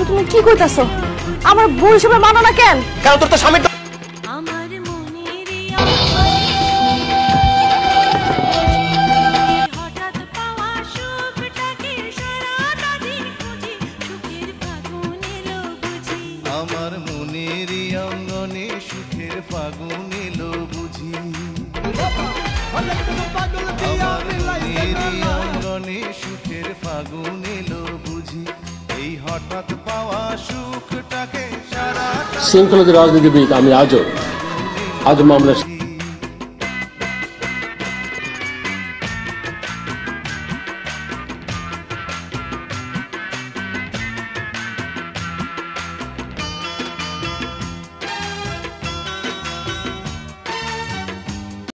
তুমি কি কইতাছো? আমার বউ হিসেবে মানো না কেন? কেন তোর তো স্বামী আমার মনেরই অঙ্গনে সুখের ফাগুন এলো বুঝি, আমার মনেরই অঙ্গনে সুখের ফাগুন এলো বুঝি, এই হঠাৎ পাওয়া সুখটাকে সারা শৃঙ্খলিত রাজনীতিবিদ আমি আজও মামলা